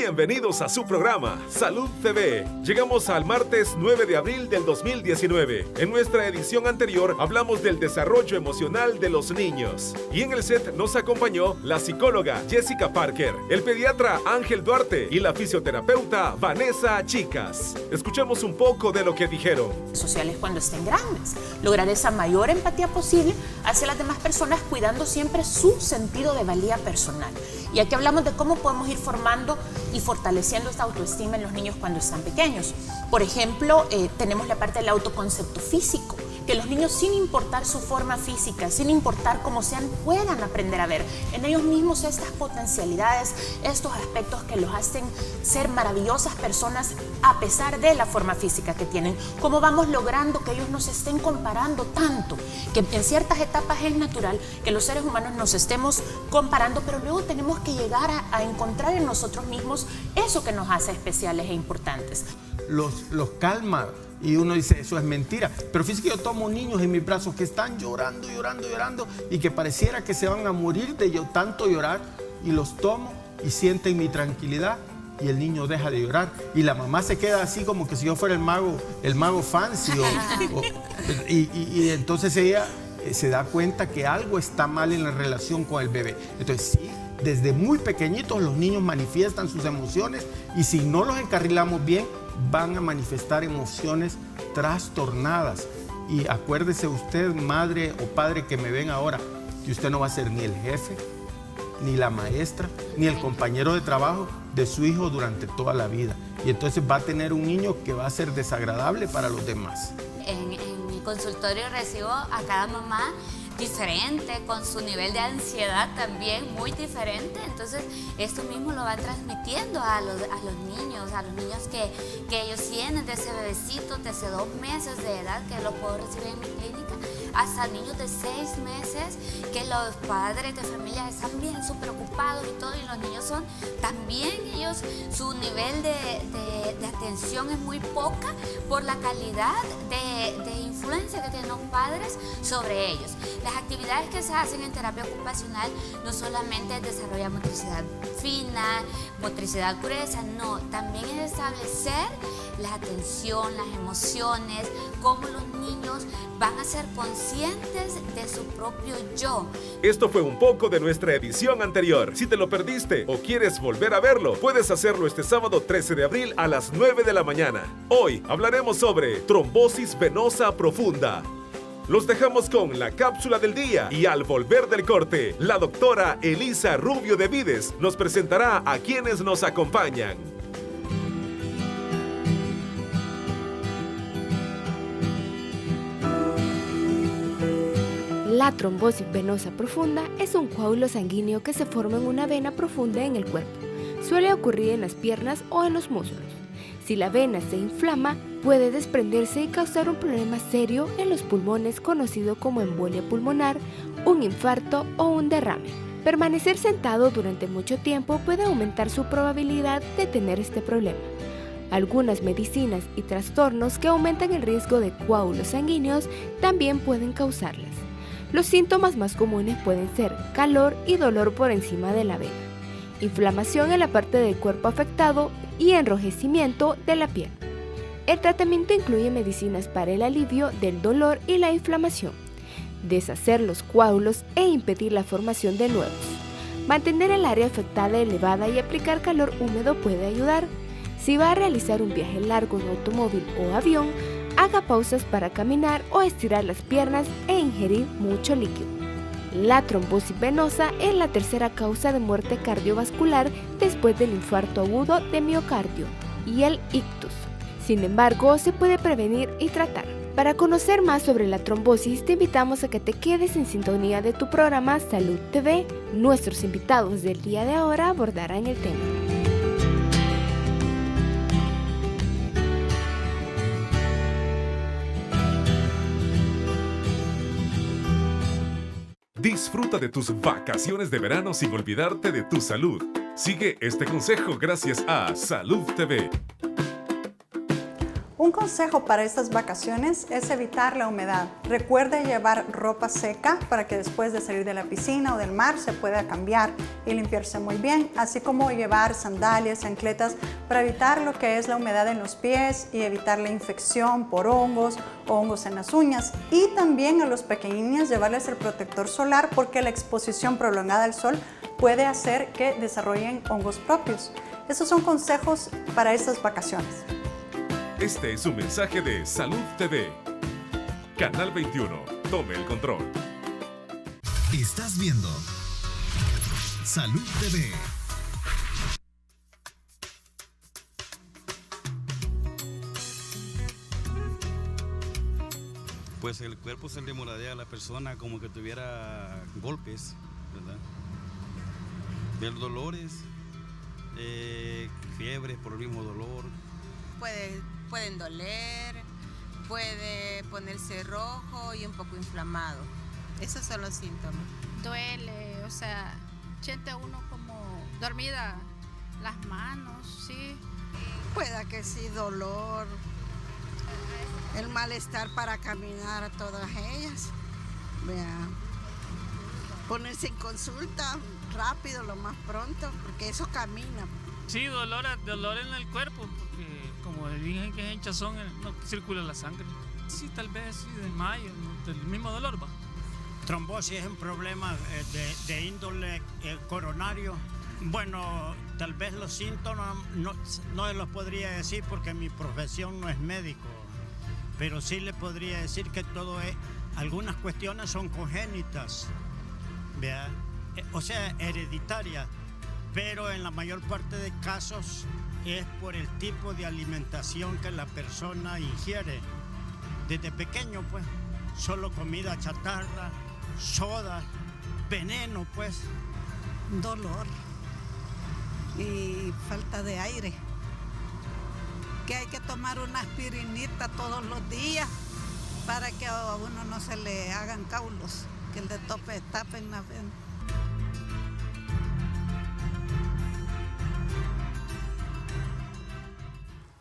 Bienvenidos a su programa Salud TV. Llegamos al martes 9 de abril del 2019. En nuestra edición anterior hablamos del desarrollo emocional de los niños. Y en el set nos acompañó la psicóloga Jessica Parker, el pediatra Ángel Duarte y la fisioterapeuta Vanessa Chicas. Escuchemos un poco de lo que dijeron. Sociales cuando estén grandes. Lograr esa mayor empatía posible hacia las demás personas, cuidando siempre su sentido de valía personal. Y aquí hablamos de cómo podemos ir formando y fortaleciendo esta autoestima en los niños cuando están pequeños. Por ejemplo, tenemos la parte del autoconcepto físico, que los niños, sin importar su forma física, sin importar cómo sean, puedan aprender a ver en ellos mismos estas potencialidades, estos aspectos que los hacen ser maravillosas personas a pesar de la forma física que tienen. Cómo vamos logrando que ellos no se estén comparando tanto, que en ciertas etapas es natural que los seres humanos nos estemos comparando, pero luego tenemos que llegar a encontrar en nosotros mismos eso que nos hace especiales e importantes. Los calma. Y uno dice, eso es mentira. Pero fíjate que yo tomo niños en mis brazos que están llorando y que pareciera que se van a morir de tanto llorar, y los tomo y sienten mi tranquilidad y el niño deja de llorar. Y la mamá se queda así como que si yo fuera el mago fancy. Y entonces ella se da cuenta que algo está mal en la relación con el bebé. Entonces sí, desde muy pequeñitos los niños manifiestan sus emociones, y si no los encarrilamos bien, van a manifestar emociones trastornadas. Y acuérdese usted, madre o padre que me ven ahora, que usted no va a ser ni el jefe, ni la maestra, ni el compañero de trabajo de su hijo durante toda la vida. Y entonces va a tener un niño que va a ser desagradable para los demás. En mi consultorio recibo a cada mamá diferente, con su nivel de ansiedad también muy diferente. Entonces esto mismo lo van transmitiendo a los niños que ellos tienen, desde bebecitos, desde 2 meses de edad, que lo puedo recibir en mi clínica, hasta niños de 6 meses, que los padres de familia están bien súper ocupados y todo, y los niños son también, ellos, su nivel de atención es muy poca por la calidad de influencia que tienen los padres sobre ellos. Las actividades que se hacen en terapia ocupacional no solamente desarrollan motricidad fina, motricidad gruesa, no, también es establecer la atención, las emociones, cómo los niños van a ser conscientes de su propio yo. Esto fue un poco de nuestra edición anterior. Si te lo perdiste o quieres volver a verlo, puedes hacerlo este sábado 13 de abril a las 9 de la mañana. Hoy hablaremos sobre trombosis venosa profunda. Los dejamos con la cápsula del día, y al volver del corte, la doctora Elisa Rubio de Vides nos presentará a quienes nos acompañan. La trombosis venosa profunda es un coágulo sanguíneo que se forma en una vena profunda en el cuerpo. Suele ocurrir en las piernas o en los músculos. Si la vena se inflama, puede desprenderse y causar un problema serio en los pulmones, conocido como embolia pulmonar, un infarto o un derrame. Permanecer sentado durante mucho tiempo puede aumentar su probabilidad de tener este problema. Algunas medicinas y trastornos que aumentan el riesgo de coágulos sanguíneos también pueden causarlas. Los síntomas más comunes pueden ser calor y dolor por encima de la vena, inflamación en la parte del cuerpo afectado y enrojecimiento de la piel. El tratamiento incluye medicinas para el alivio del dolor y la inflamación, deshacer los coágulos e impedir la formación de nuevos. Mantener el área afectada elevada y aplicar calor húmedo puede ayudar. Si va a realizar un viaje largo en automóvil o avión, haga pausas para caminar o estirar las piernas e ingerir mucho líquido. La trombosis venosa es la tercera causa de muerte cardiovascular después del infarto agudo de miocardio y el ictus. Sin embargo, se puede prevenir y tratar. Para conocer más sobre la trombosis, te invitamos a que te quedes en sintonía de tu programa Salud TV. Nuestros invitados del día de ahora abordarán el tema. Disfruta de tus vacaciones de verano sin olvidarte de tu salud. Sigue este consejo gracias a Salud TV. Un consejo para estas vacaciones es evitar la humedad. Recuerde llevar ropa seca para que después de salir de la piscina o del mar se pueda cambiar y limpiarse muy bien, así como llevar sandalias, chancletas para evitar lo que es la humedad en los pies y evitar la infección por hongos o hongos en las uñas. Y también a los pequeñines llevarles el protector solar porque la exposición prolongada al sol puede hacer que desarrollen hongos propios. Esos son consejos para estas vacaciones. Este es un mensaje de Salud TV. Canal 21. Tome el control. Estás viendo Salud TV. Pues el cuerpo se le moradea a la persona como que tuviera golpes, ¿verdad? Ver dolores, fiebres por el mismo dolor. Pueden doler, puede ponerse rojo y un poco inflamado. Esos son los síntomas. Duele, o sea, siente uno como dormida las manos, sí. Pueda que sí, dolor, el malestar para caminar a todas ellas. Vea, ponerse en consulta rápido, lo más pronto, porque eso camina. Sí, dolor en el cuerpo, porque como dicen que es hinchazón, no circula la sangre. Sí, tal vez sí, desmayo, del mismo dolor va. Trombosis es un problema de índole coronario. Bueno, tal vez los síntomas no los podría decir porque mi profesión no es médico, pero sí le podría decir que algunas cuestiones son congénitas, ¿vea? O sea, hereditarias, pero en la mayor parte de casos es por el tipo de alimentación que la persona ingiere. Desde pequeño, pues, solo comida chatarra, soda, veneno, pues. Dolor y falta de aire. Que hay que tomar una aspirinita todos los días para que a uno no se le hagan caulos, que el de tope tapen la vena.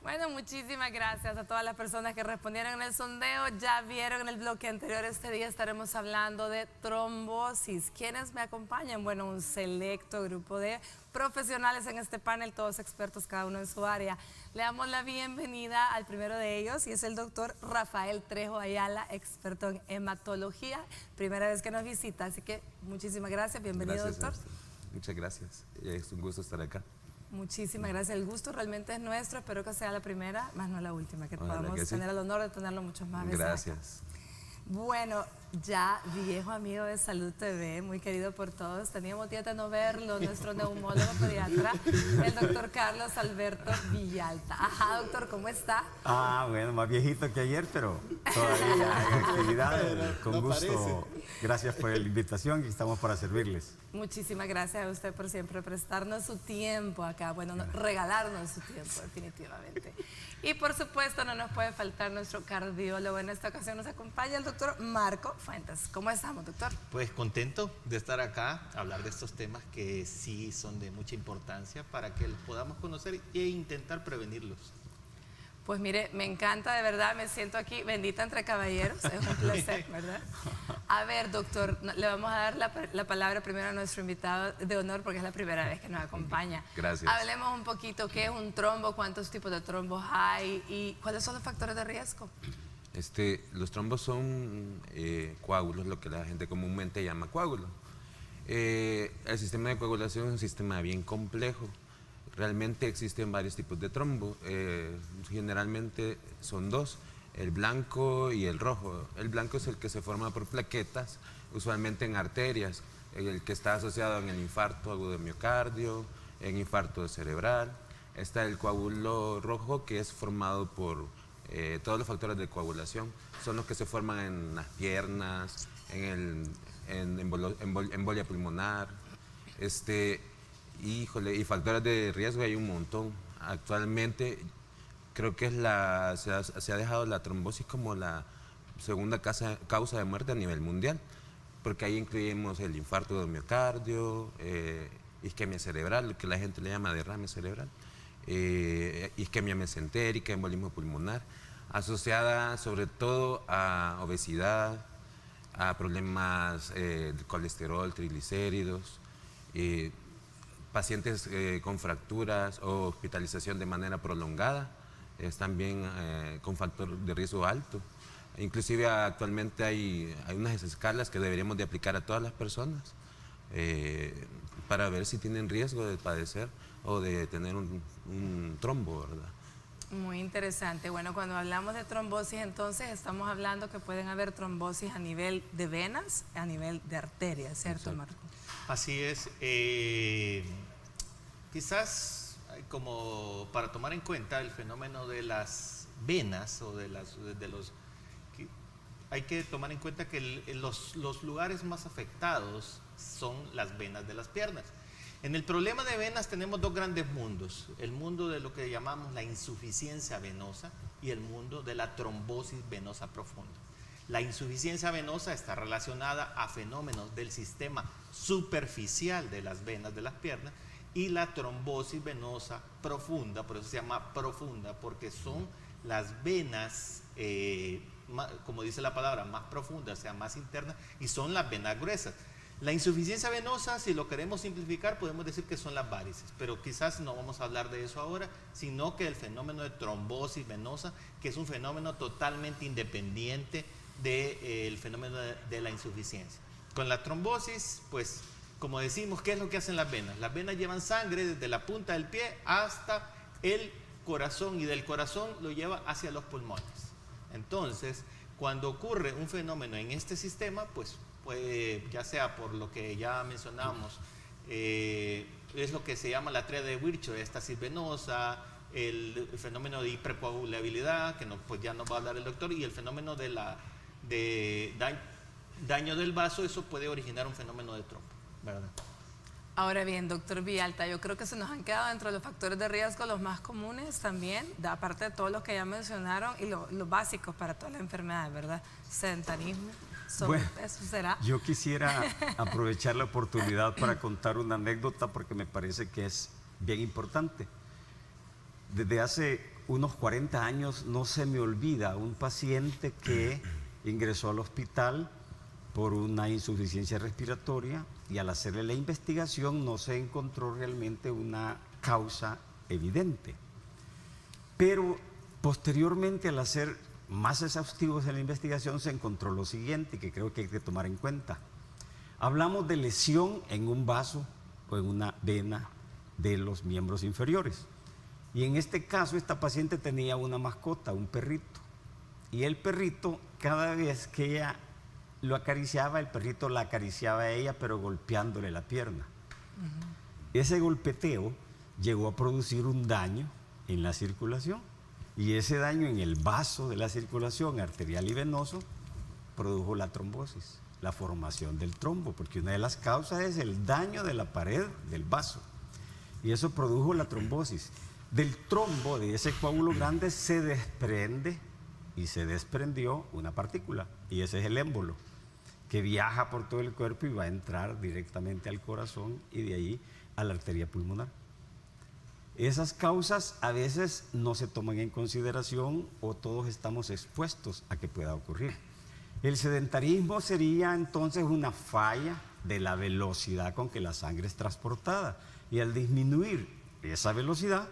Bueno, muchísimas gracias a todas las personas que respondieron en el sondeo. Ya vieron en el bloque anterior, este día estaremos hablando de trombosis. ¿Quiénes me acompañan? Bueno, un selecto grupo de profesionales en este panel, todos expertos, cada uno en su área. Le damos la bienvenida al primero de ellos y es el doctor Rafael Trejo Ayala, experto en hematología. Primera vez que nos visita, así que muchísimas gracias. Bienvenido, gracias, doctor. Muchas gracias. Es un gusto estar acá. Muchísimas gracias. El gusto realmente es nuestro. Espero que sea la primera, más no la última, que Ojalá podamos que sí. tener el honor de tenerlo muchas más veces. Gracias. Acá. Bueno, ya viejo amigo de Salud TV, muy querido por todos. Teníamos días de no verlo, nuestro neumólogo pediatra, el doctor Carlos Alberto Villalta. Ajá, doctor, ¿cómo está? Bueno, más viejito que ayer, pero todavía en actividad. Con gusto. Gracias por la invitación y estamos para servirles. Muchísimas gracias a usted por siempre prestarnos su tiempo acá, bueno, regalarnos su tiempo definitivamente. Y por supuesto no nos puede faltar nuestro cardiólogo. En esta ocasión nos acompaña el doctor Marco Fuentes. ¿Cómo estamos, doctor? Pues contento de estar acá, hablar de estos temas que sí son de mucha importancia para que los podamos conocer e intentar prevenirlos. Pues mire, me encanta, de verdad, me siento aquí bendita entre caballeros, es un placer, ¿verdad? A ver, doctor, le vamos a dar la palabra primero a nuestro invitado de honor porque es la primera vez que nos acompaña. Gracias. Hablemos un poquito, ¿qué es un trombo? ¿Cuántos tipos de trombos hay? ¿Y cuáles son los factores de riesgo? Los trombos son coágulos, lo que la gente comúnmente llama coágulos. El sistema de coagulación es un sistema bien complejo. Realmente existen varios tipos de trombo, generalmente son dos, el blanco y el rojo. El blanco es el que se forma por plaquetas, usualmente en arterias, el que está asociado en el infarto agudo de miocardio, en infarto cerebral. Está el coágulo rojo, que es formado por todos los factores de coagulación, son los que se forman en las piernas, en embolia pulmonar, Híjole, y factores de riesgo hay un montón. Actualmente creo que se ha dejado la trombosis como la segunda causa de muerte a nivel mundial, porque ahí incluimos el infarto de miocardio, isquemia cerebral, lo que la gente le llama derrame cerebral, isquemia mesentérica, embolismo pulmonar. asociada sobre todo a obesidad, a problemas de colesterol, triglicéridos, pacientes con fracturas o hospitalización de manera prolongada, es también con factor de riesgo alto. Inclusive actualmente hay unas escalas que deberíamos de aplicar a todas las personas para ver si tienen riesgo de padecer o de tener un trombo, ¿verdad? Muy interesante. Bueno, cuando hablamos de trombosis, entonces estamos hablando que pueden haber trombosis a nivel de venas, a nivel de arterias, ¿cierto, Marco? Así es. Quizás como para tomar en cuenta el fenómeno de las venas o hay que tomar en cuenta que los lugares más afectados son las venas de las piernas. En el problema de venas tenemos dos grandes mundos, el mundo de lo que llamamos la insuficiencia venosa y el mundo de la trombosis venosa profunda. La insuficiencia venosa está relacionada a fenómenos del sistema superficial de las venas de las piernas y la trombosis venosa profunda, por eso se llama profunda, porque son las venas, como dice la palabra, más profundas, o sea, más internas, y son las venas gruesas. La insuficiencia venosa, si lo queremos simplificar, podemos decir que son las varices, pero quizás no vamos a hablar de eso ahora, sino que el fenómeno de trombosis venosa, que es un fenómeno totalmente independiente del fenómeno de la insuficiencia. Con la trombosis, pues, como decimos, ¿qué es lo que hacen las venas? Las venas llevan sangre desde la punta del pie hasta el corazón y del corazón lo lleva hacia los pulmones. Entonces, cuando ocurre un fenómeno en este sistema, pues ya sea por lo que ya mencionamos, es lo que se llama la tríada de Virchow, estasis venosa, el fenómeno de hipercoagulabilidad, que pues ya nos va a hablar el doctor, y el fenómeno de daño del vaso, eso puede originar un fenómeno de trombo, ¿verdad? Ahora bien, doctor Villalta, yo creo que se nos han quedado dentro de los factores de riesgo los más comunes también, aparte de todos los que ya mencionaron y los básicos para todas las enfermedades, ¿verdad? Sedentarismo. Bueno, eso será. Yo quisiera aprovechar la oportunidad para contar una anécdota porque me parece que es bien importante. Desde hace unos 40 años no se me olvida un paciente que ingresó al hospital por una insuficiencia respiratoria y al hacerle la investigación no se encontró realmente una causa evidente. Pero posteriormente, al hacer más exhaustivos en la investigación, se encontró lo siguiente, que creo que hay que tomar en cuenta. Hablamos de lesión en un vaso o en una vena de los miembros inferiores. Y en este caso, esta paciente tenía una mascota, un perrito. Y el perrito, cada vez que ella lo acariciaba, el perrito la acariciaba a ella, pero golpeándole la pierna. Ese golpeteo llegó a producir un daño en la circulación. Y ese daño en el vaso de la circulación arterial y venoso produjo la trombosis, la formación del trombo, porque una de las causas es el daño de la pared del vaso. Y eso produjo la trombosis. Del trombo, de ese coágulo grande, se desprende y se desprendió una partícula, y ese es el émbolo, que viaja por todo el cuerpo y va a entrar directamente al corazón y de ahí a la arteria pulmonar. Esas causas a veces no se toman en consideración o todos estamos expuestos a que pueda ocurrir. El sedentarismo sería entonces una falla de la velocidad con que la sangre es transportada, y al disminuir esa velocidad,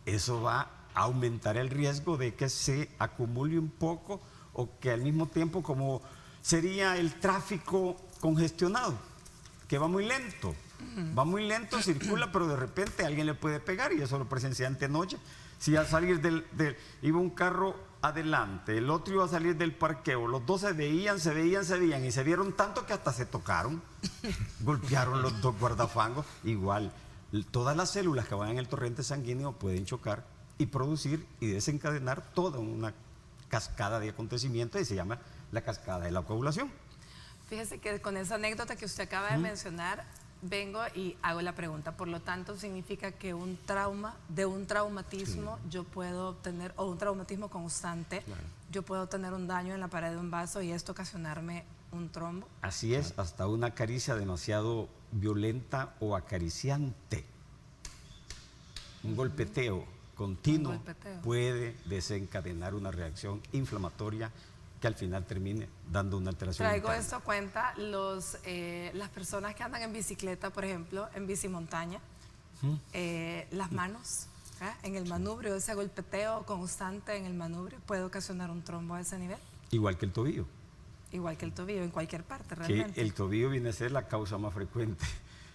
eso va a aumentar el riesgo de que se acumule un poco o que al mismo tiempo, como sería el tráfico congestionado, que va muy lento. Va muy lento, circula, pero de repente alguien le puede pegar, y eso lo presencié antenoche. Si al salir iba un carro adelante, el otro iba a salir del parqueo, los dos se veían, y se vieron tanto que hasta se tocaron, golpearon los dos guardafangos. Igual, todas las células que van en el torrente sanguíneo pueden chocar y producir y desencadenar toda una cascada de acontecimientos, y se llama la cascada de la coagulación. Fíjese que con esa anécdota que usted acaba de mencionar, vengo y hago la pregunta. Por lo tanto, significa que un traumatismo yo puedo obtener, o un traumatismo constante, yo puedo tener un daño en la pared de un vaso y esto ocasionarme un trombo. Así es, hasta una caricia demasiado violenta o acariciante, un golpeteo continuo golpeteo puede desencadenar una reacción inflamatoria que al final termine dando una alteración Traigo interna. esto a cuenta las personas que andan en bicicleta, por ejemplo, en bicimontaña, las manos, en el manubrio, ese golpeteo constante en el manubrio puede ocasionar un trombo a ese nivel. Igual que el tobillo. Igual que el tobillo, en cualquier parte realmente. Que el tobillo viene a ser la causa más frecuente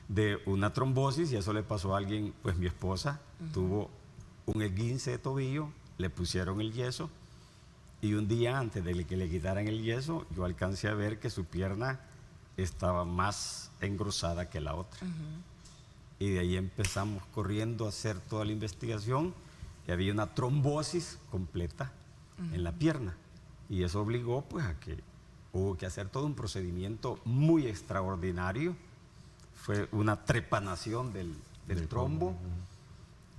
de una trombosis, y eso le pasó a alguien, pues mi esposa tuvo un esguince de tobillo, le pusieron el yeso, y un día antes de que le quitaran el yeso, yo alcancé a ver que su pierna estaba más engrosada que la otra. Y de ahí empezamos corriendo a hacer toda la investigación, y había una trombosis completa en la pierna. Y eso obligó pues a que hubo que hacer todo un procedimiento muy extraordinario. Fue una trepanación del trombo,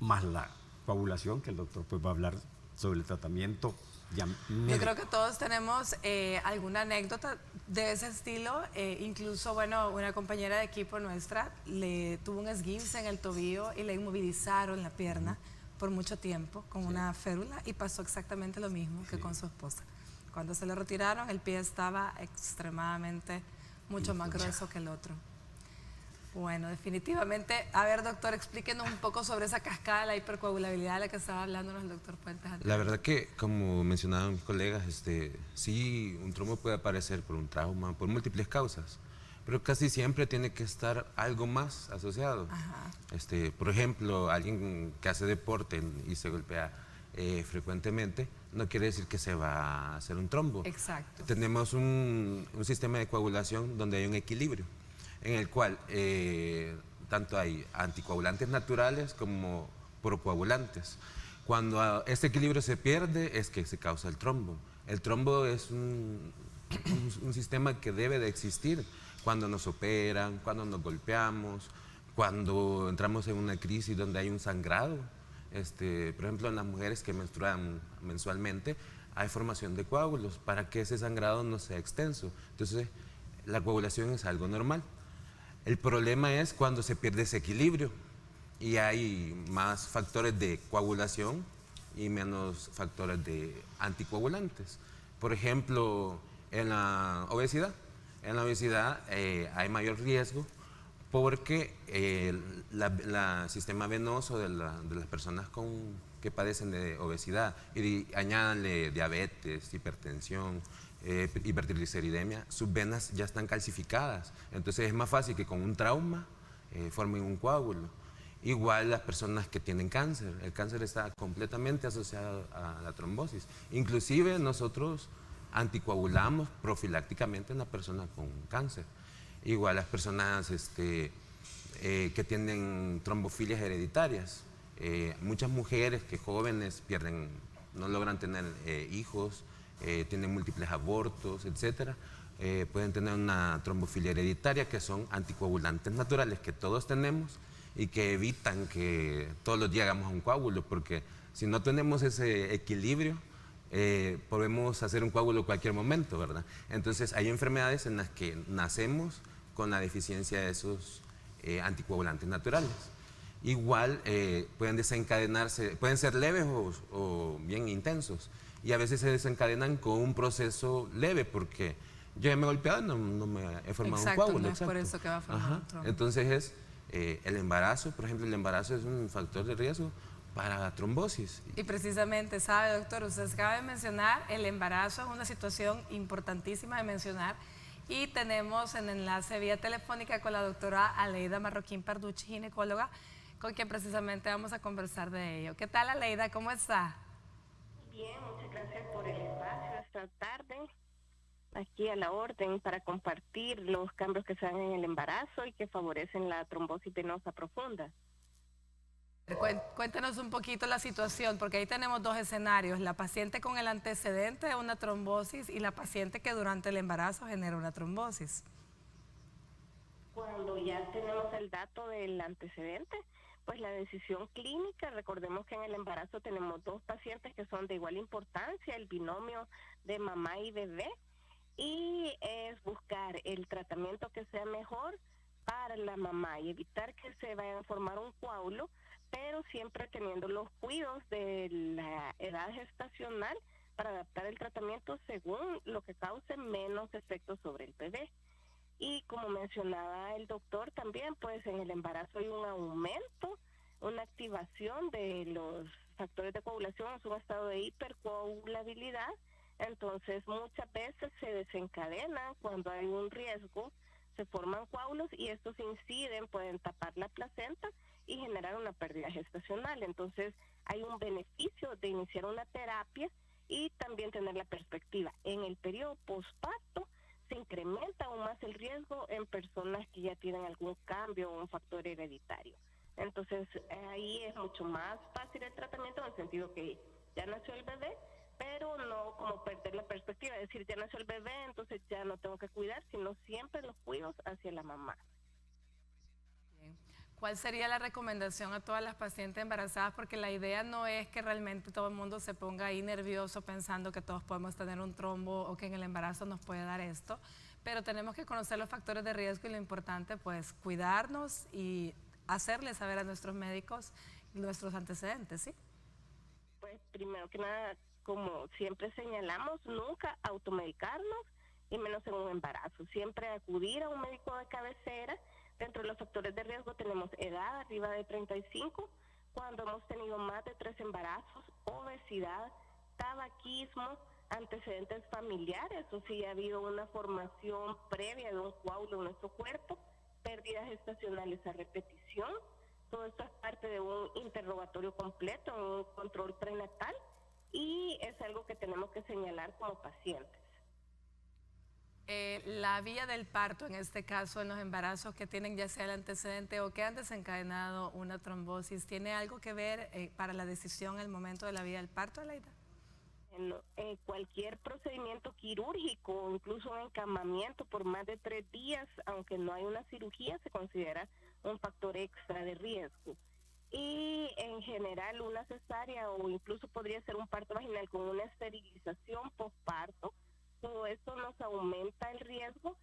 más la coagulación, que el doctor pues va a hablar sobre el tratamiento. Yo creo que todos tenemos alguna anécdota de ese estilo. Incluso, bueno, una compañera de equipo nuestra le tuvo un esguince en el tobillo y le inmovilizaron la pierna por mucho tiempo con una férula, y pasó exactamente lo mismo que con su esposa. Cuando se le retiraron, el pie estaba extremadamente mucho más grueso que el otro. Bueno, definitivamente. A ver, doctor, explíquenos un poco sobre esa cascada de la hipercoagulabilidad de la que estaba hablándonos el doctor Puentes antes. La verdad que, como mencionaban mis colegas, sí, un trombo puede aparecer por un trauma, por múltiples causas, pero casi siempre tiene que estar algo más asociado. Por ejemplo, alguien que hace deporte y se golpea frecuentemente, no quiere decir que se va a hacer un trombo. Exacto. Tenemos un sistema de coagulación donde hay un equilibrio, en el cual tanto hay anticoagulantes naturales como procoagulantes. Cuando este equilibrio se pierde es que se causa el trombo. El trombo es un sistema que debe de existir cuando nos operan, cuando nos golpeamos, cuando entramos en una crisis donde hay un sangrado. Por ejemplo, en las mujeres que menstruan mensualmente hay formación de coágulos para que ese sangrado no sea extenso. Entonces, la coagulación es algo normal. El problema es cuando se pierde ese equilibrio y hay más factores de coagulación y menos factores de anticoagulantes. Por ejemplo, en la obesidad. En la obesidad hay mayor riesgo porque el sistema venoso de las personas que padecen de obesidad, y añádanle diabetes, hipertensión, hipertrigliceridemia, sus venas ya están calcificadas. Entonces es más fácil que con un trauma formen un coágulo. Igual las personas que tienen cáncer. El cáncer está completamente asociado a la trombosis. Inclusive nosotros anticoagulamos profilácticamente en la persona con cáncer. Igual las personas que tienen trombofilias hereditarias. Muchas mujeres que jóvenes no logran tener hijos, tienen múltiples abortos, etcétera, pueden tener una trombofilia hereditaria, que son anticoagulantes naturales que todos tenemos y que evitan que todos los días hagamos un coágulo, porque si no tenemos ese equilibrio, podemos hacer un coágulo en cualquier momento, ¿verdad? Entonces hay enfermedades en las que nacemos con la deficiencia de esos anticoagulantes naturales. Igual pueden desencadenarse, pueden ser leves o bien intensos, y a veces se desencadenan con un proceso leve, porque yo ya me he golpeado, no me he formado un coágulo. No es por eso que va a formar un trombo. Entonces el embarazo, por ejemplo, el embarazo es un factor de riesgo para trombosis. Y precisamente, sabe, doctor, usted acaba de mencionar, el embarazo es una situación importantísima de mencionar, y tenemos en enlace vía telefónica con la doctora Aleida Marroquín Parducci, ginecóloga, con quien precisamente vamos a conversar de ello. ¿Qué tal, Aleida? ¿Cómo está? Bien, muchas gracias por el espacio esta tarde. Aquí a la orden para compartir los cambios que se dan en el embarazo y que favorecen la trombosis venosa profunda. Cuéntanos un poquito la situación, porque ahí tenemos dos escenarios: la paciente con el antecedente de una trombosis y la paciente que durante el embarazo genera una trombosis. Cuando ya tenemos el dato del antecedente, pues la decisión clínica, recordemos que en el embarazo tenemos dos pacientes que son de igual importancia, el binomio de mamá y bebé, y es buscar el tratamiento que sea mejor para la mamá y evitar que se vaya a formar un coágulo pero siempre teniendo los cuidados de la edad gestacional para adaptar el tratamiento según lo que cause menos efectos sobre el bebé. Y como mencionaba el doctor también, pues en el embarazo hay un aumento, una activación de los factores de coagulación, es un estado de hipercoagulabilidad. Entonces muchas veces se desencadenan cuando hay un riesgo, se forman coágulos y estos inciden, pueden tapar la placenta y generar una pérdida gestacional. Entonces hay un beneficio de iniciar una terapia y también tener la perspectiva. En el periodo postparto se incrementa aún más el riesgo en personas que ya tienen algún cambio o un factor hereditario. Entonces ahí es mucho más fácil el tratamiento en el sentido que ya nació el bebé, pero no como perder la perspectiva, es decir, ya nació el bebé, entonces ya no tengo que cuidar, sino siempre los cuidados hacia la mamá. Bien. ¿Cuál sería la recomendación a todas las pacientes embarazadas? Porque la idea no es que realmente todo el mundo se ponga ahí nervioso pensando que todos podemos tener un trombo o que en el embarazo nos puede dar esto, pero tenemos que conocer los factores de riesgo y lo importante, pues, cuidarnos y hacerles saber a nuestros médicos nuestros antecedentes, ¿sí? Pues primero que nada, como siempre señalamos, nunca automedicarnos y menos en un embarazo. Siempre acudir a un médico de cabecera. Dentro de los factores de riesgo tenemos edad arriba de 35, cuando hemos tenido más de 3 embarazos, obesidad, tabaquismo, antecedentes familiares, o si ha habido una formación previa de un coágulo en nuestro cuerpo, pérdidas gestacionales a repetición. Todo esto es parte de un interrogatorio completo, un control prenatal, y es algo que tenemos que señalar como pacientes. La vía del parto, en este caso, en los embarazos que tienen ya sea el antecedente o que han desencadenado una trombosis, ¿tiene algo que ver para la decisión en el momento de la vía del parto, Aleida? En cualquier procedimiento quirúrgico, incluso un encamamiento por más de 3 días, aunque no hay una cirugía, se considera un factor extra de riesgo. Y en general una cesárea o incluso podría ser un parto vaginal con una esterilización postparto, todo esto nos aumenta el riesgo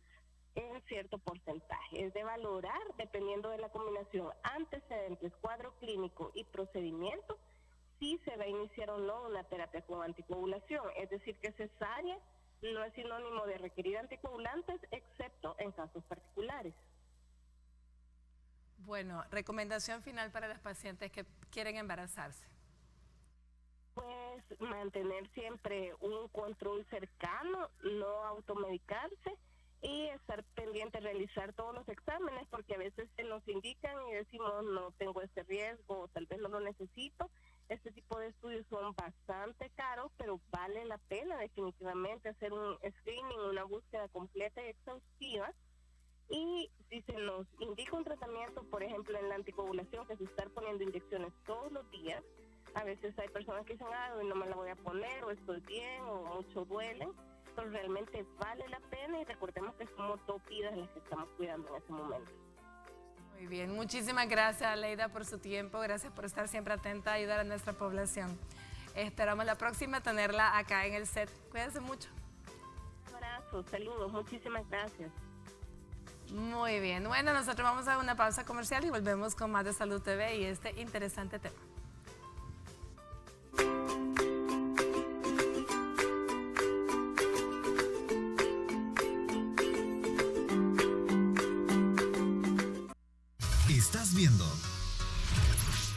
en cierto porcentaje. Es de valorar, dependiendo de la combinación antecedentes, cuadro clínico y procedimiento, si se va a iniciar o no una terapia con anticoagulación. Es decir, que cesárea no es sinónimo de requerir anticoagulantes, excepto en casos particulares. Bueno, recomendación final para las pacientes que quieren embarazarse. Pues mantener siempre un control cercano, no automedicarse y estar pendiente de realizar todos los exámenes, porque a veces se nos indican y decimos no tengo este riesgo o tal vez no lo necesito. Este tipo de estudios son bastante caros, pero vale la pena definitivamente hacer un screening, una búsqueda completa y exhaustiva. Y si se nos indica un tratamiento, por ejemplo en la anticoagulación, que se está poniendo inyecciones todos los días, a veces hay personas que dicen, hoy no me la voy a poner, o estoy bien, o mucho duele, pero realmente vale la pena y recordemos que somos 2 vidas las que estamos cuidando en ese momento. Muy bien, muchísimas gracias, Aleida, por su tiempo, gracias por estar siempre atenta a ayudar a nuestra población. Esperamos la próxima tenerla acá en el set. Cuídense mucho. Un abrazo, saludos, muchísimas gracias. Muy bien, bueno, nosotros vamos a una pausa comercial y volvemos con más de Salud TV y este interesante tema. Estás viendo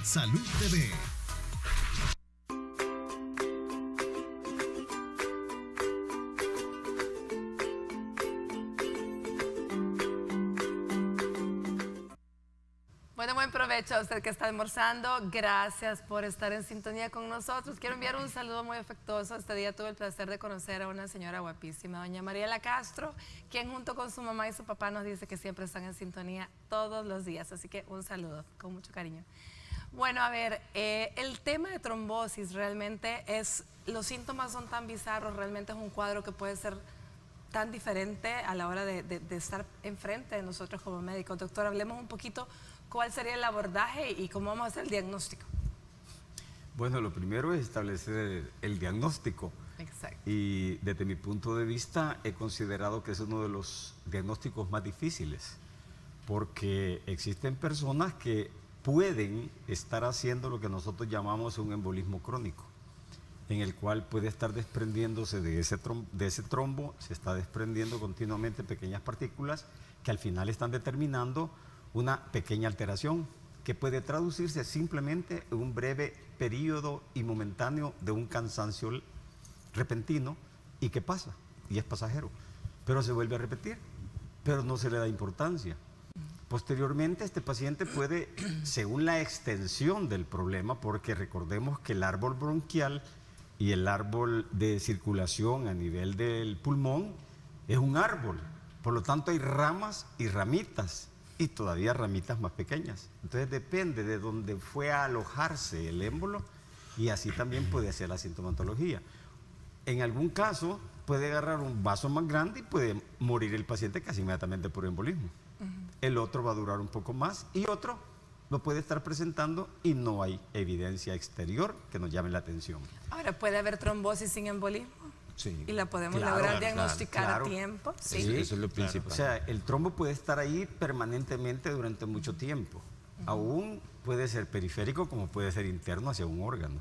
Salud TV. Bueno, buen provecho a usted que está almorzando. Gracias por estar en sintonía con nosotros. Quiero enviar un saludo muy afectuoso. Este día tuve el placer de conocer a una señora guapísima, doña Mariela Castro, quien junto con su mamá y su papá nos dice que siempre están en sintonía todos los días. Así que un saludo con mucho cariño. Bueno, a ver, el tema de trombosis realmente los síntomas son tan bizarros, realmente es un cuadro que puede ser tan diferente a la hora de estar enfrente de nosotros como médicos. Doctor, hablemos un poquito cuál sería el abordaje y cómo vamos a hacer el diagnóstico. Bueno, lo primero es establecer el diagnóstico. Exacto. Y desde mi punto de vista he considerado que es uno de los diagnósticos más difíciles, porque existen personas que pueden estar haciendo lo que nosotros llamamos un embolismo crónico, en el cual puede estar desprendiéndose de ese trombo, se está desprendiendo continuamente pequeñas partículas que al final están determinando una pequeña alteración que puede traducirse simplemente en un breve periodo y momentáneo de un cansancio repentino y que pasa, y es pasajero, pero se vuelve a repetir, pero no se le da importancia. Posteriormente este paciente puede, según la extensión del problema, porque recordemos que el árbol bronquial y el árbol de circulación a nivel del pulmón es un árbol, por lo tanto hay ramas y ramitas, y todavía ramitas más pequeñas. Entonces depende de dónde fue a alojarse el émbolo y así también puede ser la sintomatología. En algún caso puede agarrar un vaso más grande y puede morir el paciente casi inmediatamente por embolismo. El otro va a durar un poco más y otro lo puede estar presentando y no hay evidencia exterior que nos llame la atención. Ahora, ¿puede haber trombosis sin embolismo? Sí. ¿Y la podemos lograr diagnosticar a tiempo? Sí, eso es lo principal. O sea, el trombo puede estar ahí permanentemente durante mucho tiempo. Aún puede ser periférico como puede ser interno hacia un órgano.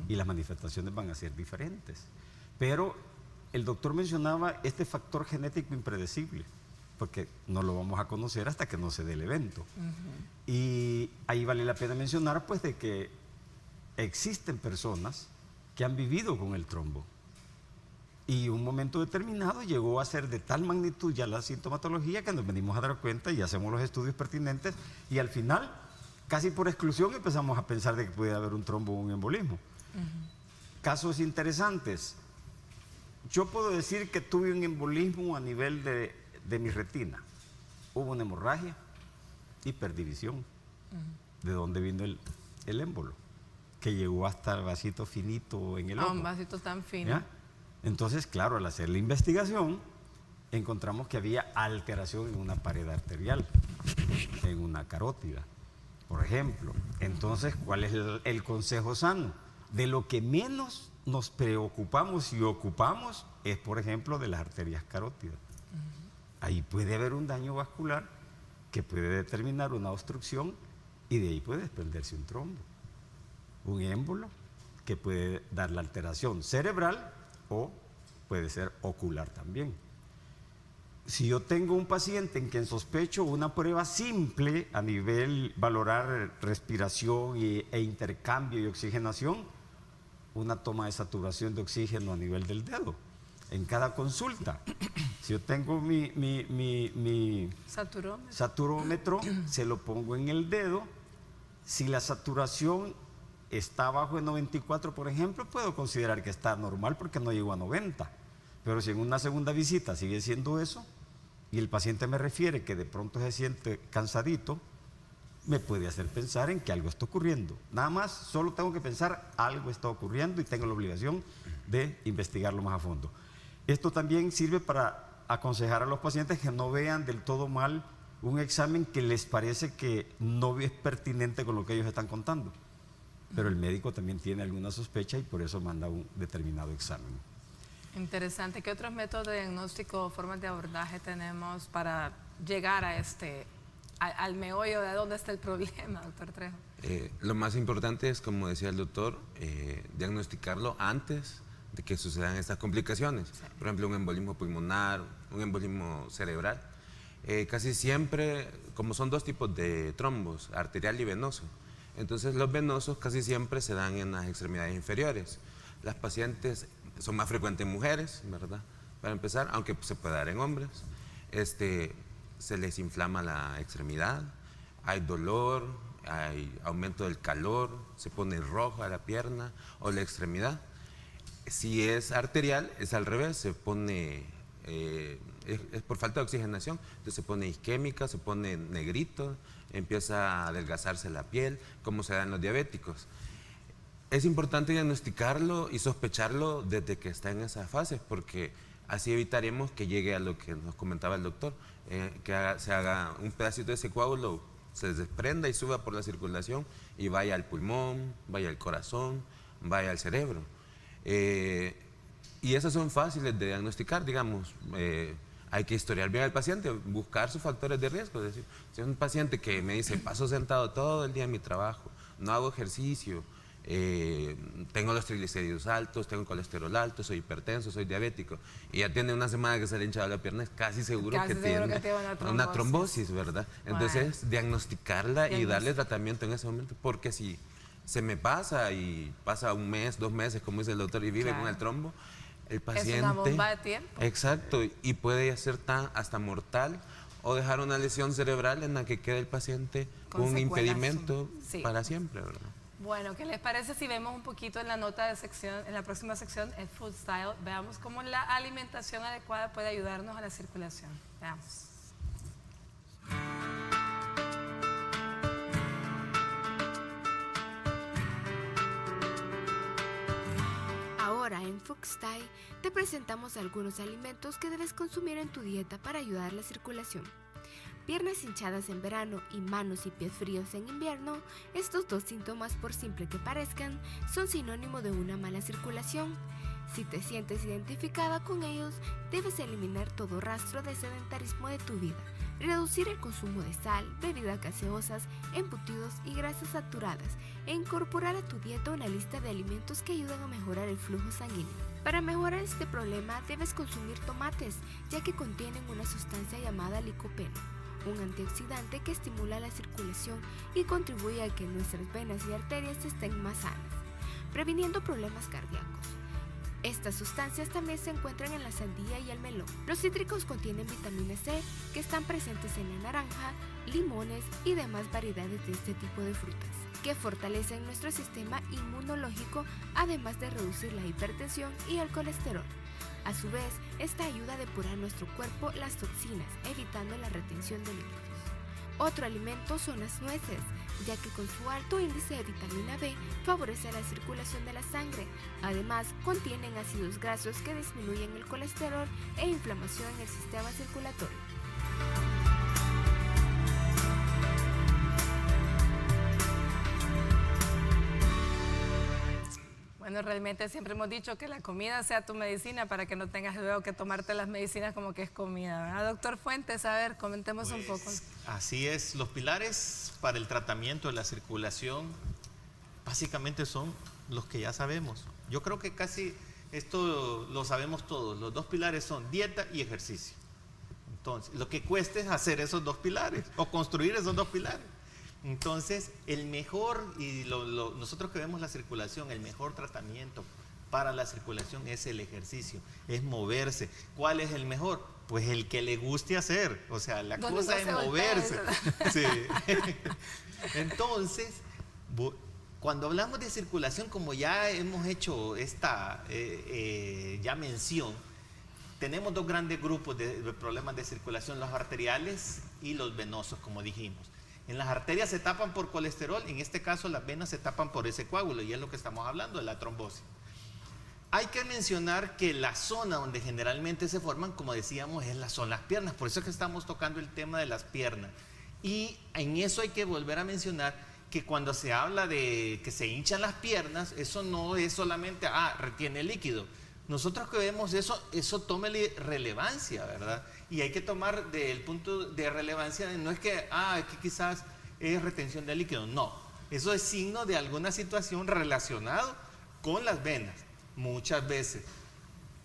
Y las manifestaciones van a ser diferentes. Pero el doctor mencionaba este factor genético impredecible, porque no lo vamos a conocer hasta que no se dé el evento. Y ahí vale la pena mencionar pues de que existen personas que han vivido con el trombo y un momento determinado llegó a ser de tal magnitud ya la sintomatología que nos venimos a dar cuenta y hacemos los estudios pertinentes y al final, casi por exclusión, empezamos a pensar de que puede haber un trombo o un embolismo. Casos interesantes. Yo puedo decir que tuve un embolismo a nivel de mi retina. Hubo una hemorragia, hiperdivisión. ¿De dónde vino el émbolo? Que llegó hasta el vasito finito en el ojo. Un vasito tan fino. ¿Ya? Entonces, claro, al hacer la investigación, encontramos que había alteración en una pared arterial, en una carótida, por ejemplo. Entonces, ¿cuál es el consejo sano? De lo que menos nos preocupamos y ocupamos es, por ejemplo, de las arterias carótidas. Ahí puede haber un daño vascular que puede determinar una obstrucción y de ahí puede desprenderse un trombo, un émbolo que puede dar la alteración cerebral o puede ser ocular también. Si yo tengo un paciente en quien sospecho una prueba simple a nivel valorar respiración e intercambio y oxigenación, una toma de saturación de oxígeno a nivel del dedo. En cada consulta, si yo tengo mi saturómetro, se lo pongo en el dedo. Si la saturación está abajo de 94, por ejemplo, puedo considerar que está normal porque no llegó a 90. Pero si en una segunda visita sigue siendo eso y el paciente me refiere que de pronto se siente cansadito, me puede hacer pensar en que algo está ocurriendo. Nada más, solo tengo que pensar algo está ocurriendo y tengo la obligación de investigarlo más a fondo. Esto también sirve para aconsejar a los pacientes que no vean del todo mal un examen que les parece que no es pertinente con lo que ellos están contando. Pero el médico también tiene alguna sospecha y por eso manda un determinado examen. Interesante. ¿Qué otros métodos de diagnóstico o formas de abordaje tenemos para llegar a al meollo de dónde está el problema, doctor Trejo? Lo más importante es, como decía el doctor, diagnosticarlo antes de que sucedan estas complicaciones. Sí. Por ejemplo, un embolismo pulmonar, un embolismo cerebral. Casi siempre, como son dos tipos de trombos, arterial y venoso, entonces los venosos casi siempre se dan en las extremidades inferiores. Las pacientes son más frecuentes en mujeres, ¿verdad? Para empezar, aunque se puede dar en hombres. Se les inflama la extremidad, hay dolor, hay aumento del calor, se pone roja la pierna o la extremidad. Si es arterial, es al revés, se pone, es por falta de oxigenación, entonces se pone isquémica, se pone negrito, empieza a adelgazarse la piel, como se da en los diabéticos. Es importante diagnosticarlo y sospecharlo desde que está en esas fases, porque así evitaremos que llegue a lo que nos comentaba el doctor, que se haga un pedacito de ese coágulo, se desprenda y suba por la circulación y vaya al pulmón, vaya al corazón, vaya al cerebro. Y esas son fáciles de diagnosticar, digamos. hay que historiar bien al paciente, buscar sus factores de riesgo. Es decir, si es un paciente que me dice, paso sentado todo el día en mi trabajo, no hago ejercicio, tengo los triglicéridos altos, tengo colesterol alto, soy hipertenso, soy diabético, y ya tiene una semana que se le ha hinchado la pierna, es casi seguro que tiene una trombosis, ¿verdad? Entonces, diagnosticarla y darle tratamiento en ese momento, porque si se me pasa y pasa un mes, 2 meses, como dice el doctor, y vive con el trombo, el paciente... Es una bomba de tiempo. Exacto, y puede ser hasta mortal, o dejar una lesión cerebral en la que quede el paciente con un impedimento para siempre, ¿verdad? Bueno, ¿qué les parece si vemos un poquito en la nota de sección, en la próxima sección, el food style? Veamos cómo la alimentación adecuada puede ayudarnos a la circulación. Veamos. Ahora en Food Style te presentamos algunos alimentos que debes consumir en tu dieta para ayudar a la circulación. Piernas hinchadas en verano y manos y pies fríos en invierno, estos 2 síntomas, por simple que parezcan, son sinónimo de una mala circulación. Si te sientes identificada con ellos, debes eliminar todo rastro de sedentarismo de tu vida, reducir el consumo de sal, bebidas gaseosas, embutidos y grasas saturadas e incorporar a tu dieta una lista de alimentos que ayudan a mejorar el flujo sanguíneo. Para mejorar este problema debes consumir tomates, ya que contienen una sustancia llamada licopeno, un antioxidante que estimula la circulación y contribuye a que nuestras venas y arterias estén más sanas, previniendo problemas cardíacos. Estas sustancias también se encuentran en la sandía y el melón. Los cítricos contienen vitamina C, que están presentes en la naranja, limones y demás variedades de este tipo de frutas, que fortalecen nuestro sistema inmunológico, además de reducir la hipertensión y el colesterol. A su vez, esta ayuda a depurar nuestro cuerpo las toxinas, evitando la retención de líquidos. Otro alimento son las nueces, ya que con su alto índice de vitamina B favorece la circulación de la sangre. Además, contienen ácidos grasos que disminuyen el colesterol e inflamación en el sistema circulatorio. Bueno, realmente siempre hemos dicho que la comida sea tu medicina para que no tengas luego que tomarte las medicinas como que es comida, ¿verdad? Doctor Fuentes, a ver, comentemos un poco. Así es, los pilares para el tratamiento de la circulación básicamente son los que ya sabemos. Yo creo que casi esto lo sabemos todos. Los 2 pilares son dieta y ejercicio. Entonces, lo que cuesta es hacer esos 2 pilares o construir esos 2 pilares. Entonces, el mejor, y nosotros que vemos la circulación, el mejor tratamiento para la circulación es el ejercicio, es moverse. ¿Cuál es el mejor? Pues el que le guste hacer, o sea, la cosa es moverse. Sí. Entonces, cuando hablamos de circulación, como ya hemos hecho esta ya mención, tenemos 2 grandes grupos de problemas de circulación, los arteriales y los venosos, como dijimos. En las arterias se tapan por colesterol, en este caso las venas se tapan por ese coágulo, y es lo que estamos hablando de la trombosis. Hay que mencionar que la zona donde generalmente se forman, como decíamos, son las piernas, por eso es que estamos tocando el tema de las piernas. Y en eso hay que volver a mencionar que cuando se habla de que se hinchan las piernas, eso no es solamente, retiene líquido. Nosotros que vemos eso tómele relevancia, ¿verdad? Y hay que tomar del punto de relevancia, no es que quizás es retención de líquido, no. Eso es signo de alguna situación relacionada con las venas, muchas veces.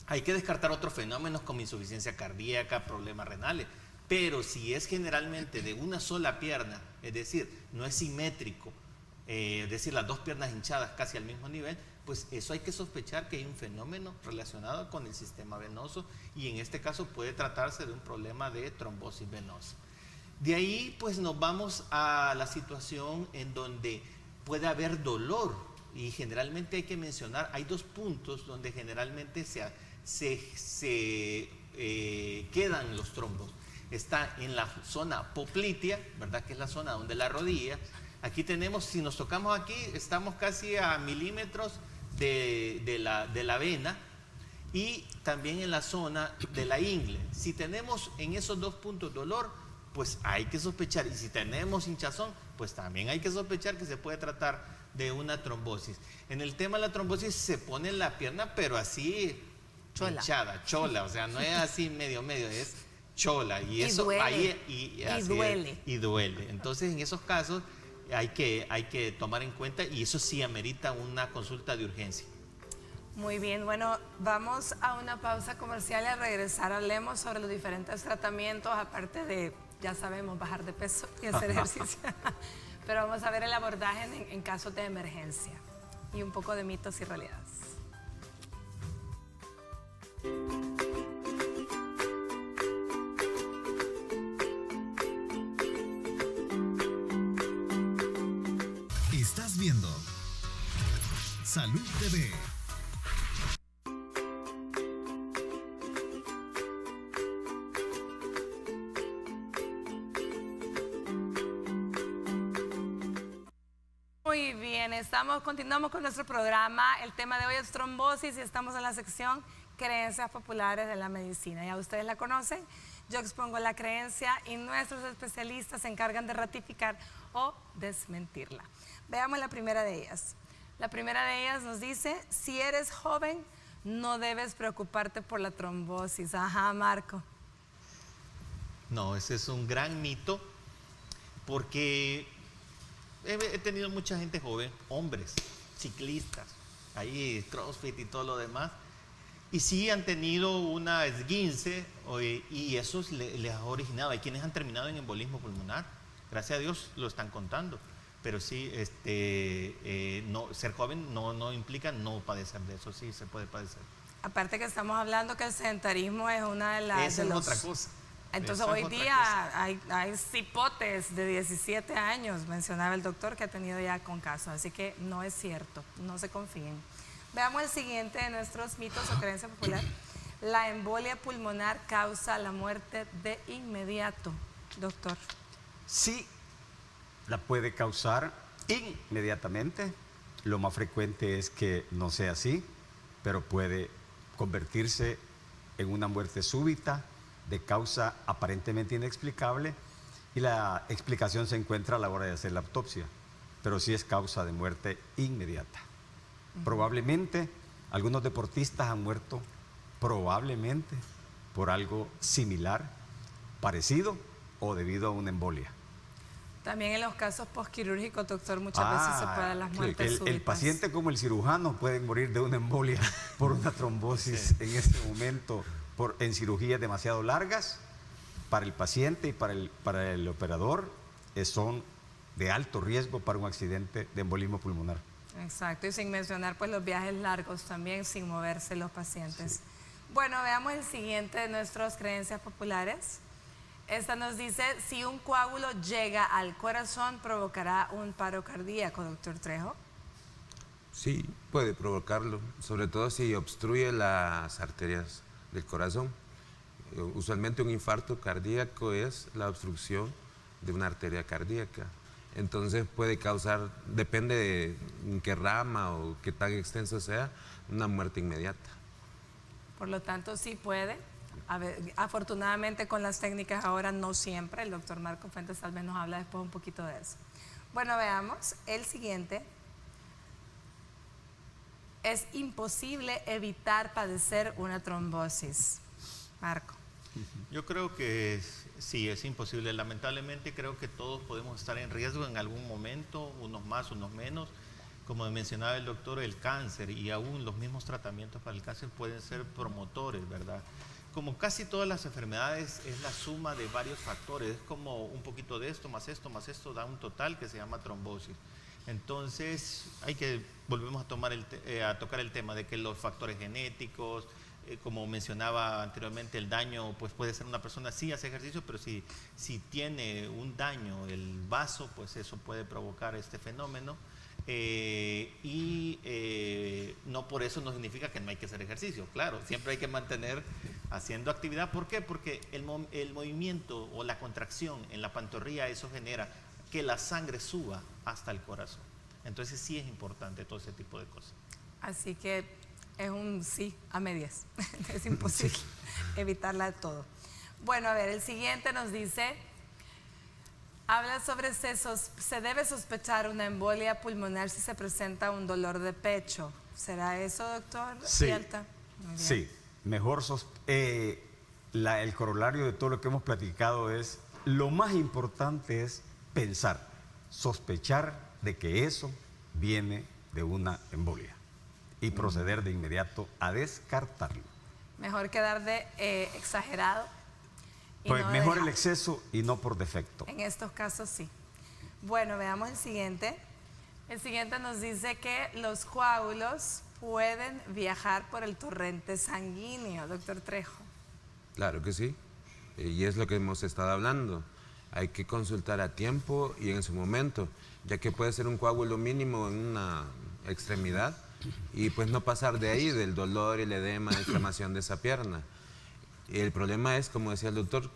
Hay que descartar otros fenómenos como insuficiencia cardíaca, problemas renales, pero si es generalmente de una sola pierna, es decir, no es simétrico, es decir, las 2 piernas hinchadas casi al mismo nivel, pues eso hay que sospechar que hay un fenómeno relacionado con el sistema venoso, y en este caso puede tratarse de un problema de trombosis venosa. De ahí pues nos vamos a la situación en donde puede haber dolor, y generalmente hay que mencionar, hay 2 puntos donde generalmente quedan los trombos. Está en la zona poplitea, ¿verdad? Que es la zona donde la rodilla. Aquí tenemos, si nos tocamos aquí, estamos casi a milímetros de la vena, y también en la zona de la ingle. Si tenemos en esos 2 puntos dolor, pues hay que sospechar, y si tenemos hinchazón, pues también hay que sospechar que se puede tratar de una trombosis. En el tema de la trombosis se pone la pierna, pero así hinchada, chola, o sea, no es así medio, es chola. Y eso duele. Ahí, así duele. es, y duele. Entonces, en esos casos hay que tomar en cuenta, y eso sí amerita una consulta de urgencia. Muy bien, bueno, vamos a una pausa comercial y al regresar hablemos sobre los diferentes tratamientos, aparte de, ya sabemos, bajar de peso y hacer ejercicio. Pero vamos a ver el abordaje en casos de emergencia y un poco de mitos y realidades. Estás viendo Salud TV. Muy bien, continuamos con nuestro programa. El tema de hoy es trombosis y estamos en la sección creencias populares de la medicina. Ya ustedes la conocen, yo expongo la creencia y nuestros especialistas se encargan de ratificar o desmentirla. Veamos la primera de ellas. La primera de ellas nos dice, si eres joven, no debes preocuparte por la trombosis. Ajá, Marco. No, ese es un gran mito, porque he tenido mucha gente joven, hombres, ciclistas, ahí CrossFit y todo lo demás, y sí han tenido una esguince y eso les ha originado. Hay quienes han terminado en embolismo pulmonar, gracias a Dios lo están contando, pero sí, no, ser joven no implica no padecer de eso, sí se puede padecer. Aparte que estamos hablando que el sedentarismo es una de las... Esa es otra cosa. Entonces hoy día hay cipotes de 17 años, mencionaba el doctor, que ha tenido ya con casos, así que no es cierto, no se confíen. Veamos el siguiente de nuestros mitos o creencia popular. La embolia pulmonar causa la muerte de inmediato, doctor. Sí, la puede causar inmediatamente. Lo más frecuente es que no sea así, pero puede convertirse en una muerte súbita de causa aparentemente inexplicable, y la explicación se encuentra a la hora de hacer la autopsia, pero sí es causa de muerte inmediata. Probablemente algunos deportistas han muerto probablemente por algo similar, parecido o debido a una embolia. También en los casos postquirúrgicos, doctor, muchas veces se pueden las muertes súbitas. El paciente como el cirujano pueden morir de una embolia por una trombosis en este momento, en cirugías demasiado largas para el paciente y para el operador, son de alto riesgo para un accidente de embolismo pulmonar. Exacto, y sin mencionar pues los viajes largos también, sin moverse los pacientes. Sí. Bueno, veamos el siguiente de nuestras creencias populares. Esta nos dice, si un coágulo llega al corazón, provocará un paro cardíaco, doctor Trejo. Sí, puede provocarlo, sobre todo si obstruye las arterias del corazón. Usualmente un infarto cardíaco es la obstrucción de una arteria cardíaca. Entonces puede causar, depende de en qué rama o qué tan extenso sea, una muerte inmediata. Por lo tanto, sí puede. A ver, afortunadamente con las técnicas ahora no siempre. El doctor Marco Fuentes tal vez nos habla después un poquito de eso. Bueno, veamos el siguiente. Es imposible evitar padecer una trombosis. Marco. Yo creo que sí, es imposible. Lamentablemente creo que todos podemos estar en riesgo en algún momento, unos más, unos menos. Como mencionaba el doctor, el cáncer y aún los mismos tratamientos para el cáncer pueden ser promotores, ¿verdad? Como casi todas las enfermedades, es la suma de varios factores. Es como un poquito de esto, más esto, da un total que se llama trombosis. Entonces, volvemos a tocar el tema de que los factores genéticos, como mencionaba anteriormente, el daño, pues puede ser una persona sí hace ejercicio, pero si tiene un daño el vaso, pues eso puede provocar este fenómeno. No por eso no significa que no hay que hacer ejercicio, claro, siempre hay que mantener haciendo actividad. ¿Por qué? Porque el movimiento o la contracción en la pantorrilla, eso genera que la sangre suba hasta el corazón. Entonces sí es importante todo ese tipo de cosas. Así que es un sí a medias, es imposible evitarla de todo. Bueno, a ver, el siguiente nos dice... Habla sobre se debe sospechar una embolia pulmonar si se presenta un dolor de pecho. ¿Será eso, doctor? Sí, sí. Mejor el corolario de todo lo que hemos platicado es, lo más importante es pensar, sospechar de que eso viene de una embolia y proceder de inmediato a descartarlo. Mejor quedar de exagerado. Pues no mejor de- el exceso y no por defecto. En estos casos sí. Bueno, veamos el siguiente. El siguiente nos dice que los coágulos pueden viajar por el torrente sanguíneo, doctor Trejo. Claro que sí, y es lo que hemos estado hablando. Hay que consultar a tiempo y en su momento, ya que puede ser un coágulo mínimo en una extremidad y pues no pasar de ahí, del dolor, el edema, la inflamación de esa pierna. Y el problema es, como decía el doctor,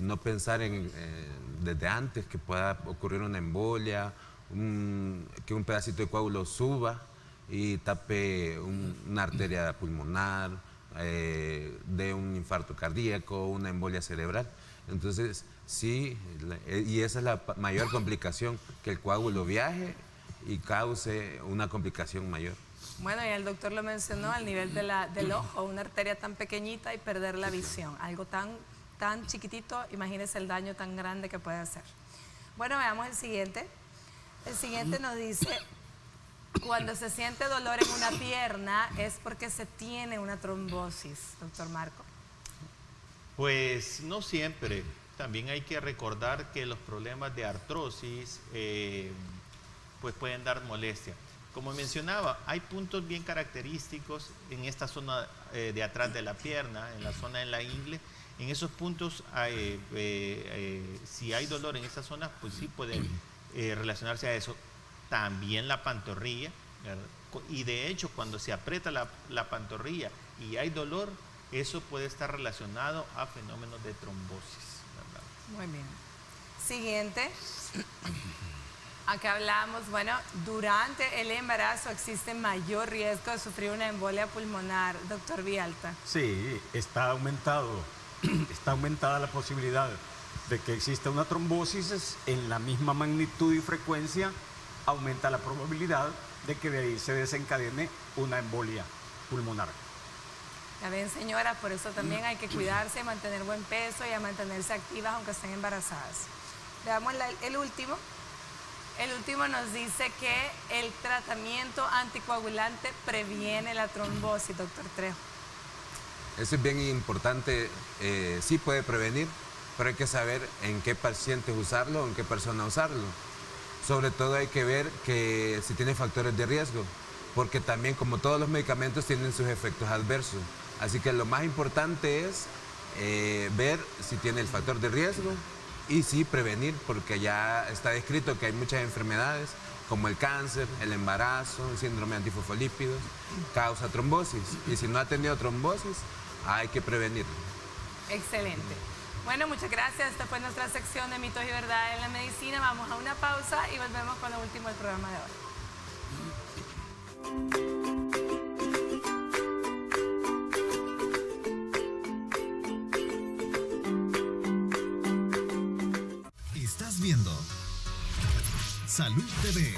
no pensar desde antes que pueda ocurrir una embolia, que un pedacito de coágulo suba y tape una arteria pulmonar, de un infarto cardíaco, una embolia cerebral. Entonces, sí, y esa es la mayor complicación, que el coágulo viaje y cause una complicación mayor. Bueno, y el doctor lo mencionó, al nivel del ojo, una arteria tan pequeñita y perder la visión. Algo tan chiquitito, imagínese el daño tan grande que puede hacer. Bueno, veamos el siguiente. El siguiente nos dice, cuando se siente dolor en una pierna es porque se tiene una trombosis, doctor Marco. Pues no siempre. También hay que recordar que los problemas de artrosis pues pueden dar molestia. Como mencionaba, hay puntos bien característicos en esta zona de atrás de la pierna, en la zona de la ingle. En esos puntos, si hay dolor en esta zona, pues sí puede relacionarse a eso. También la pantorrilla, ¿verdad? Y de hecho, cuando se aprieta la pantorrilla y hay dolor, eso puede estar relacionado a fenómenos de trombosis, ¿verdad? Muy bien. Siguiente. Acá hablamos, bueno, durante el embarazo existe mayor riesgo de sufrir una embolia pulmonar, doctor Vialta. Sí, está aumentada la posibilidad de que exista una trombosis en la misma magnitud y frecuencia, aumenta la probabilidad de que de ahí se desencadene una embolia pulmonar. Ya ven, señoras, por eso también hay que cuidarse, mantener buen peso y a mantenerse activas aunque estén embarazadas. Veamos el último. El último nos dice que el tratamiento anticoagulante previene la trombosis, doctor Trejo. Eso es bien importante, sí puede prevenir, pero hay que saber en qué pacientes usarlo, en qué persona usarlo. Sobre todo hay que ver que si tiene factores de riesgo, porque también como todos los medicamentos tienen sus efectos adversos. Así que lo más importante es ver si tiene el factor de riesgo y sí prevenir, porque ya está descrito que hay muchas enfermedades como el cáncer, el embarazo, el síndrome de antifosfolípidos, causa trombosis. Y si no ha tenido trombosis, hay que prevenir. Excelente. Bueno, muchas gracias. Esta fue nuestra sección de mitos y verdades en la medicina. Vamos a una pausa y volvemos con lo último del programa de hoy. Estás viendo Salud TV.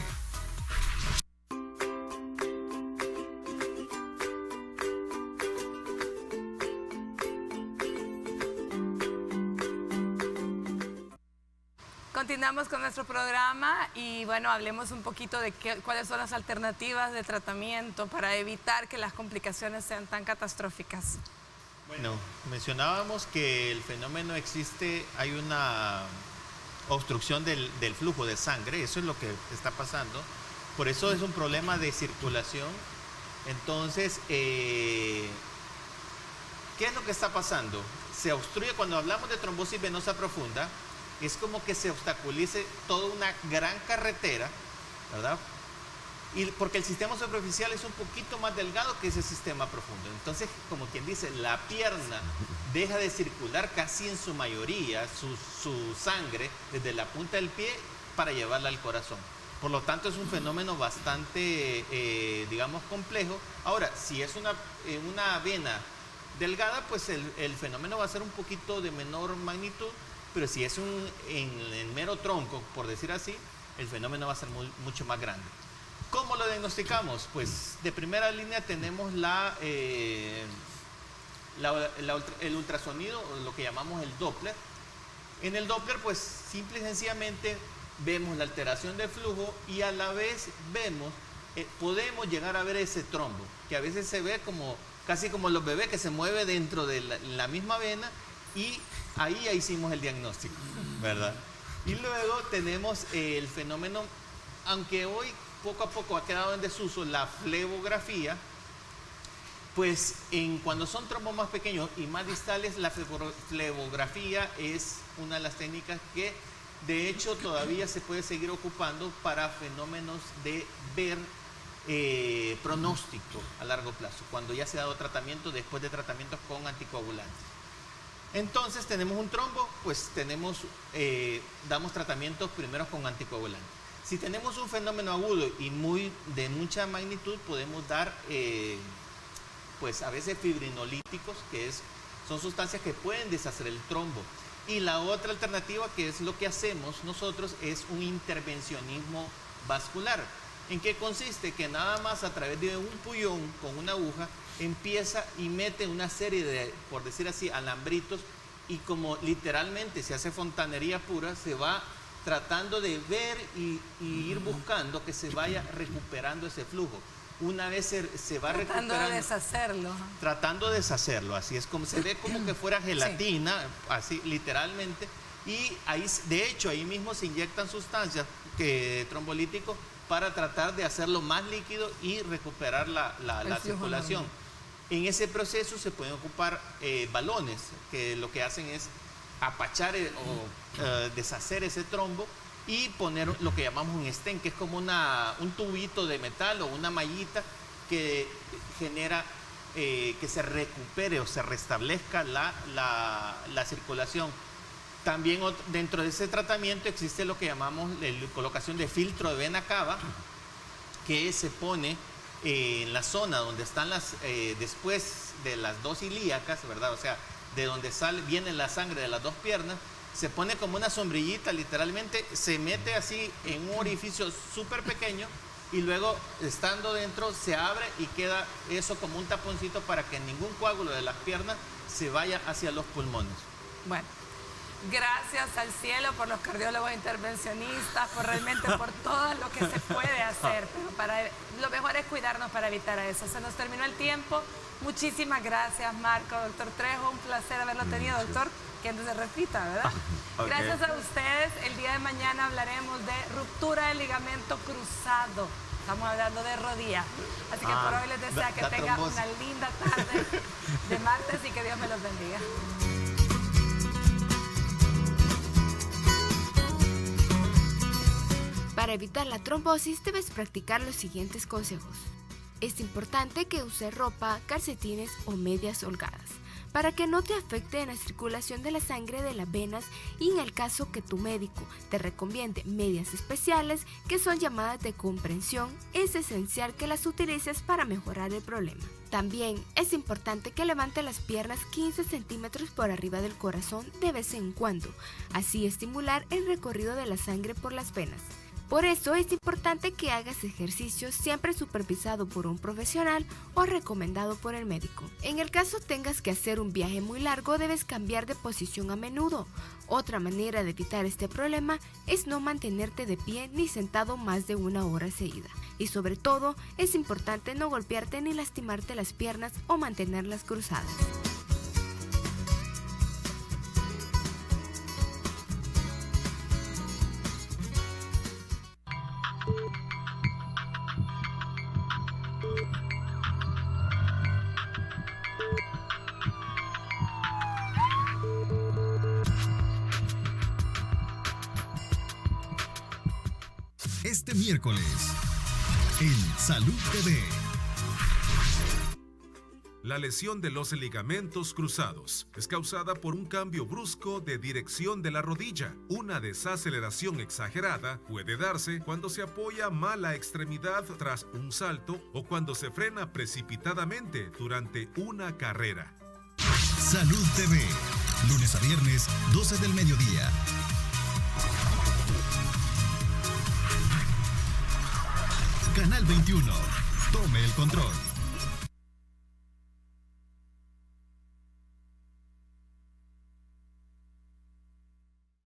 Continuamos con nuestro programa y bueno, hablemos un poquito de cuáles son las alternativas de tratamiento para evitar que las complicaciones sean tan catastróficas. Bueno, mencionábamos que el fenómeno existe, hay una obstrucción del flujo de sangre, eso es lo que está pasando, por eso es un problema de circulación. Entonces, ¿qué es lo que está pasando? Se obstruye, cuando hablamos de trombosis venosa profunda, es como que se obstaculice toda una gran carretera, ¿verdad? Y porque el sistema superficial es un poquito más delgado que ese sistema profundo. Entonces, como quien dice, la pierna deja de circular casi en su mayoría su sangre desde la punta del pie para llevarla al corazón. Por lo tanto, es un fenómeno bastante, digamos, complejo. Ahora, si es una vena delgada, pues el fenómeno va a ser un poquito de menor magnitud, pero si es en el mero tronco, por decir así, el fenómeno va a ser mucho más grande. ¿Cómo lo diagnosticamos? Pues de primera línea tenemos la el ultrasonido, o lo que llamamos el Doppler. En el Doppler, pues simple y sencillamente vemos la alteración de flujo y a la vez podemos llegar a ver ese trombo, que a veces se ve casi como los bebés, que se mueve dentro de la misma vena, y ahí ya hicimos el diagnóstico, ¿verdad? Y luego tenemos el fenómeno, aunque hoy poco a poco ha quedado en desuso, la flebografía. Pues cuando son trombos más pequeños y más distales, la flebografía es una de las técnicas que de hecho todavía se puede seguir ocupando para fenómenos de ver pronóstico a largo plazo, cuando ya se ha dado tratamiento después de tratamientos con anticoagulantes. Entonces tenemos un trombo, pues damos tratamientos primero con anticoagulantes. Si tenemos un fenómeno agudo y de mucha magnitud, podemos dar pues a veces fibrinolíticos, que son sustancias que pueden deshacer el trombo. Y la otra alternativa, que es lo que hacemos nosotros, es un intervencionismo vascular. ¿En qué consiste? Que nada más a través de un pullón con una aguja empieza y mete una serie de, por decir así, alambritos, y como literalmente se hace fontanería pura, se va tratando de ver y ir buscando que se vaya recuperando ese flujo. Una vez se va recuperando. Tratando de deshacerlo. Así es como se ve, como que fuera gelatina, sí, así literalmente. Y ahí, de hecho, ahí mismo se inyectan sustancias trombolíticos para tratar de hacerlo más líquido y recuperar la circulación. En ese proceso se pueden ocupar balones, que lo que hacen es apachar o deshacer ese trombo y poner lo que llamamos un stent, que es como un tubito de metal o una mallita que genera que se recupere o se restablezca la circulación. También dentro de ese tratamiento existe lo que llamamos la colocación de filtro de vena cava, que se pone en la zona donde están después de las dos ilíacas, ¿verdad? O sea, de donde viene la sangre de las dos piernas. Se pone como una sombrillita, literalmente, se mete así en un orificio súper pequeño y luego, estando dentro, se abre y queda eso como un taponcito para que ningún coágulo de las piernas se vaya hacia los pulmones. Bueno, gracias al cielo por los cardiólogos intervencionistas, por todo lo que se puede hacer. Pero lo mejor es cuidarnos para evitar eso. Se nos terminó el tiempo. Muchísimas gracias, Marco. Doctor Trejo, un placer haberlo tenido, doctor. Que no se repita, ¿verdad? Okay. Gracias a ustedes. El día de mañana hablaremos de ruptura del ligamento cruzado. Estamos hablando de rodilla. Así que por hoy les deseo que tengan una linda tarde de martes y que Dios me los bendiga. Para evitar la trombosis debes practicar los siguientes consejos. Es importante que uses ropa, calcetines o medias holgadas para que no te afecte en la circulación de la sangre de las venas, y en el caso que tu médico te recomiende medias especiales que son llamadas de comprensión, es esencial que las utilices para mejorar el problema. También es importante que levantes las piernas 15 centímetros por arriba del corazón de vez en cuando, así estimular el recorrido de la sangre por las venas. Por eso es importante que hagas ejercicio siempre supervisado por un profesional o recomendado por el médico. En el caso tengas que hacer un viaje muy largo, debes cambiar de posición a menudo. Otra manera de evitar este problema es no mantenerte de pie ni sentado más de 1 hora seguida. Y sobre todo, es importante no golpearte ni lastimarte las piernas o mantenerlas cruzadas. Este miércoles, en Salud TV. La lesión de los ligamentos cruzados es causada por un cambio brusco de dirección de la rodilla. Una desaceleración exagerada puede darse cuando se apoya mal la extremidad tras un salto o cuando se frena precipitadamente durante una carrera. Salud TV, lunes a viernes, 12 del mediodía. Canal 21. Tome el control.